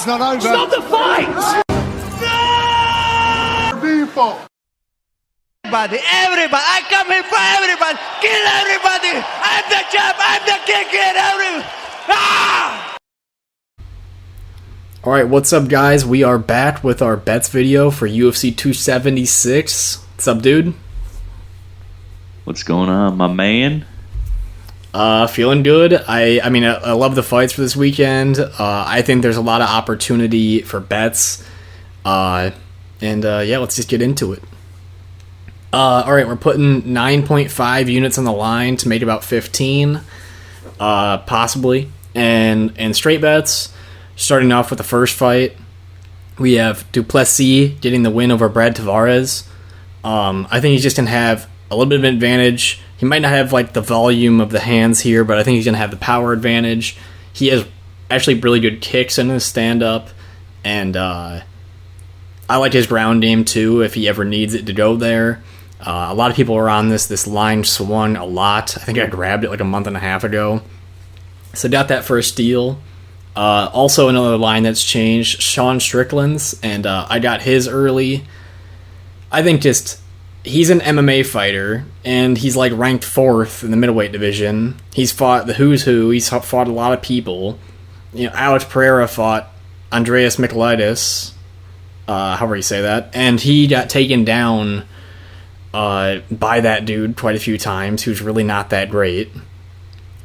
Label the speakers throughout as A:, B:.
A: fight's not over.
B: Stop the fight!
A: People.
B: Everybody, I come here for everybody. Kill everybody. I'm the champ. I'm the king. Kill everybody. Ah!
C: Alright, what's up guys? We are back with our bets video for UFC 276. What's up, dude?
D: What's going on, my man?
C: Feeling good. I mean, I love the fights for this weekend. I think there's a lot of opportunity for bets. Yeah, let's just get into it. Alright, we're putting 9.5 units on the line to make about 15, possibly. And straight bets, starting off with the first fight, we have Plessis getting the win over Brad Tavares. I think he's just going to have a little bit of an advantage. He might not have like the volume of the hands here, but I think he's going to have the power advantage. He has actually really good kicks in his stand-up, and I like his ground game too if he ever needs it to go there. A lot of people are on this line swung a lot. I think I grabbed it like a month and a half ago. So got that for a steal. Also another line that's changed, Sean Strickland's, and I got his early. I think just he's an MMA fighter, and he's like ranked 4th in the middleweight division. He's fought the who's who. He's fought a lot of people. You know, Alex Pereira fought Andreas Michailidis, however you say that, and he got taken down by that dude quite a few times, who's really not that great.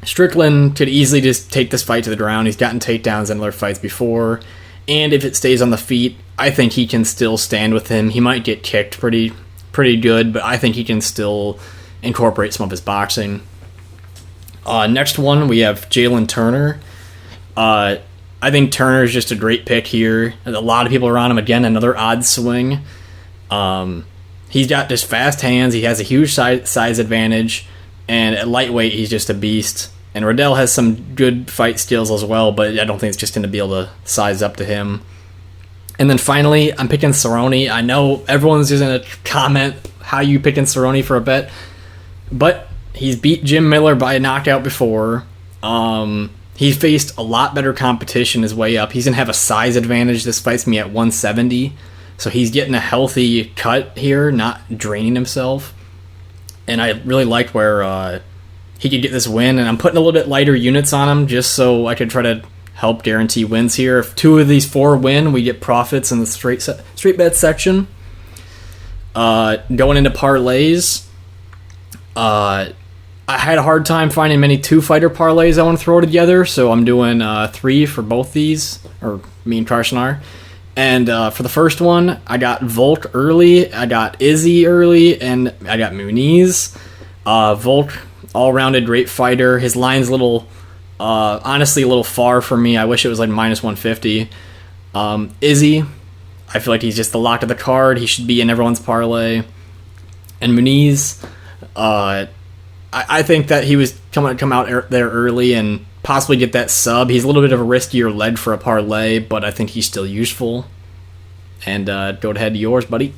C: Strickland could easily just take this fight to the ground. He's gotten takedowns in other fights before, and if it stays on the feet, I think he can still stand with him. He might get kicked pretty good, but I think he can still incorporate some of his boxing. Next one, we have Jalen Turner. I think Turner is just a great pick here. A lot of people are on him. Again, another odd swing. He's got just fast hands. He has a huge size advantage. And at lightweight, he's just a beast. And Riddell has some good fight skills as well, but I don't think it's just going to be able to size up to him. And then finally, I'm picking Cerrone. I know everyone's just going to comment how you picking Cerrone for a bet, but he's beat Jim Miller by a knockout before. He faced a lot better competition his way up. He's going to have a size advantage. This fight's me at 170. So he's getting a healthy cut here, not draining himself. And I really liked where he could get this win. And I'm putting a little bit lighter units on him just so I could try to help guarantee wins here. If 2 of these 4 win, we get profits in the straight bet section. Going into parlays, I had a hard time finding many 2-fighter parlays I want to throw together, so I'm doing 3 for both these, or me and Carson are. And for the first one, I got Volk early, I got Izzy early, and I got Muniz. Volk, all-rounded great fighter. His line's honestly a little far for me. I wish it was like minus 150. Izzy, I feel like he's just the lock of the card. He should be in everyone's parlay. And Muniz, I think that he was going to come out there early and possibly get that sub. He's a little bit of a riskier lead for a parlay, but I think he's still useful. And go ahead to yours, buddy.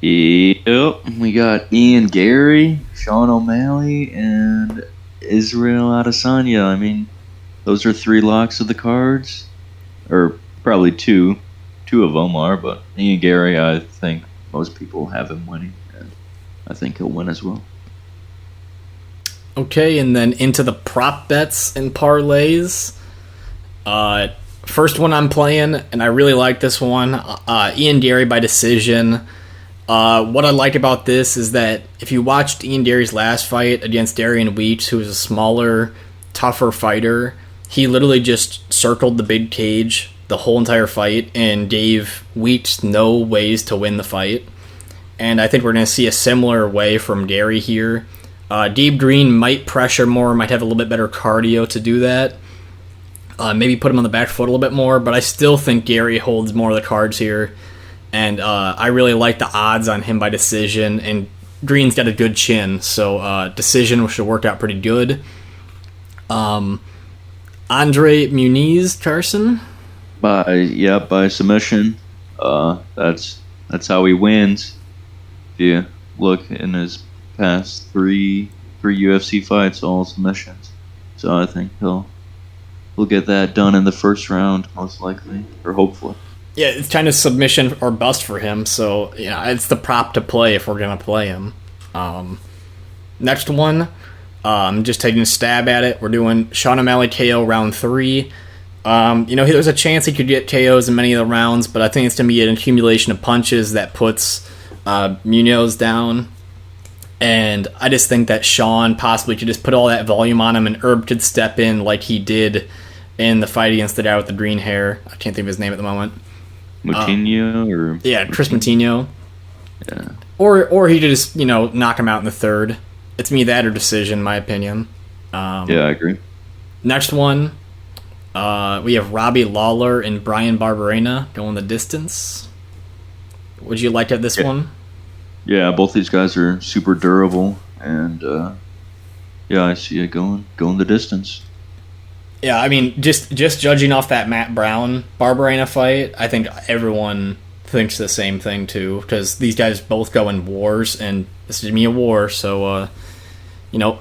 D: Yep, we got Ian Garry, Sean O'Malley, and Israel Adesanya. I mean, those are 3 locks of the cards. Or probably 2. 2 of them are, but Ian Garry, I think most people have him winning. And I think he'll win as well.
C: Okay, and then into the prop bets and parlays. First one I'm playing, and I really like this one. Ian Garry by decision. What I like about this is that if you watched Ian Garry's last fight against Darian Weeks, who is a smaller, tougher fighter, he literally just circled the big cage the whole entire fight and gave Weeks no ways to win the fight. And I think we're going to see a similar way from Garry here. Gabe Green might pressure more, might have a little bit better cardio to do that. Maybe put him on the back foot a little bit more, but I still think Garry holds more of the cards here. And I really like the odds on him by decision, and Green's got a good chin, so decision should work out pretty good. Andre Muniz, Carson?
D: By submission. That's how he wins. If you look in his past three UFC fights, all submissions. So I think he'll we'll get that done in the first round, most likely, or hopefully.
C: Yeah, it's kind of submission or bust for him, so it's the prop to play if we're going to play him. Next one, I'm just taking a stab at it. We're doing Sean O'Malley KO round 3. There's a chance he could get KOs in many of the rounds, but I think it's going to be an accumulation of punches that puts Munoz down. And I just think that Sean possibly could just put all that volume on him, and Herb could step in like he did in the fight against the guy with the green hair. I can't think of his name at the moment.
D: Moutinho
C: Chris Moutinho.
D: Yeah.
C: Or he could just, knock him out in the third. It's me that or decision, in my opinion.
D: Yeah, I agree.
C: Next one, we have Robbie Lawler and Bryan Barberena going the distance. Would you like at this one?
D: Yeah, both these guys are super durable, and I see it going the distance.
C: Yeah, I mean, just judging off that Matt Brown Barberena fight, I think everyone thinks the same thing too, because these guys both go in wars, and this is me a war, so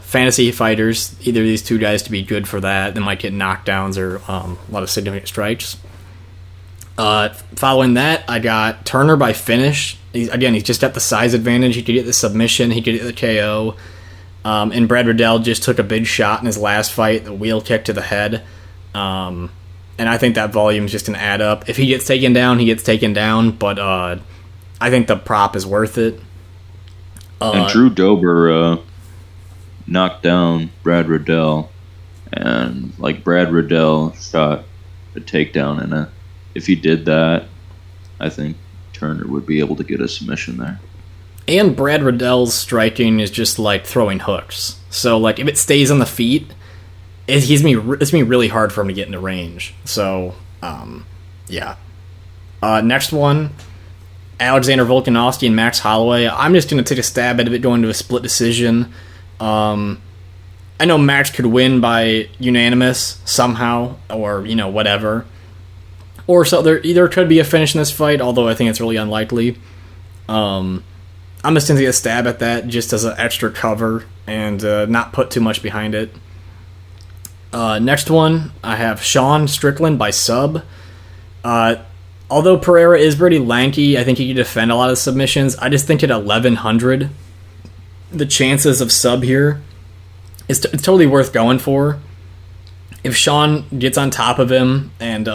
C: fantasy fighters, either of these two guys to be good for that. They might get knockdowns or a lot of significant strikes. Following that, I got Turner by finish. He's just at the size advantage. He could get the submission, he could get the KO. And Brad Riddell just took a big shot in his last fight, the wheel kick to the head. And I think that volume is just going to add up. If he gets taken down, he gets taken down, but I think the prop is worth it.
D: And Drew Dober knocked down Brad Riddell, and Brad Riddell shot a takedown, and if he did that, I think Turner would be able to get a submission there.
C: And Brad Riddell's striking is just like throwing hooks. So if it stays on the feet, it's gonna be really hard for him to get into range. So yeah. Next one, Alexander Volkanovski and Max Holloway. I'm just gonna take a stab at it going to a split decision. I know Max could win by unanimous somehow, or whatever. Or so there either could be a finish in this fight, although I think it's really unlikely. I'm just going to take a stab at that just as an extra cover and not put too much behind it. Next one, I have Sean Strickland by sub. Although Pereira is pretty lanky, I think he can defend a lot of submissions. I just think at 1,100, the chances of sub here it's totally worth going for. If Sean gets on top of him and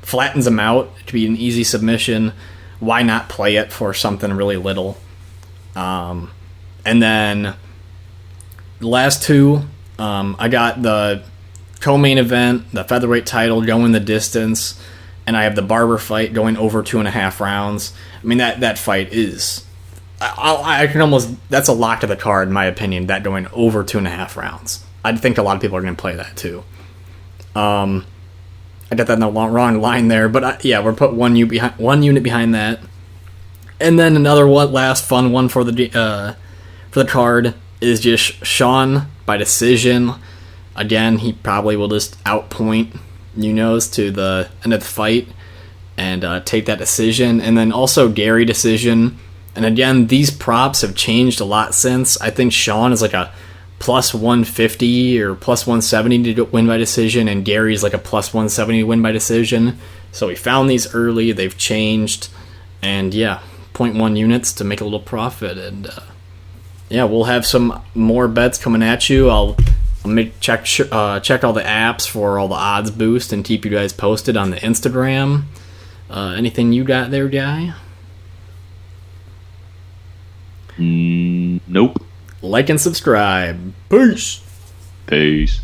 C: flattens him out, it could be an easy submission. Why not play it for something really little? And then the last two, I got the co-main event, the featherweight title going the distance, and I have the Barber fight going over 2.5 rounds. I mean, that fight is... I can almost... That's a lock to the card, in my opinion, that going over 2.5 rounds. I think a lot of people are going to play that, too. I got that in the wrong line there, but we're put one unit behind that. And then another last fun one for the card is just Sean by decision. Again, he probably will just outpoint Munoz to the end of the fight and take that decision. And then also Garry decision. And again, these props have changed a lot since. I think Sean is a plus 150 or plus 170 to win by decision, and Gary's a plus 170 to win by decision. So we found these early, they've changed, and 0.1 units to make a little profit. And we'll have some more bets coming at you. I'll check all the apps for all the odds boost and keep you guys posted on the Instagram. Anything you got there, Guy?
D: Nope.
C: Like and subscribe. Peace.
D: Peace.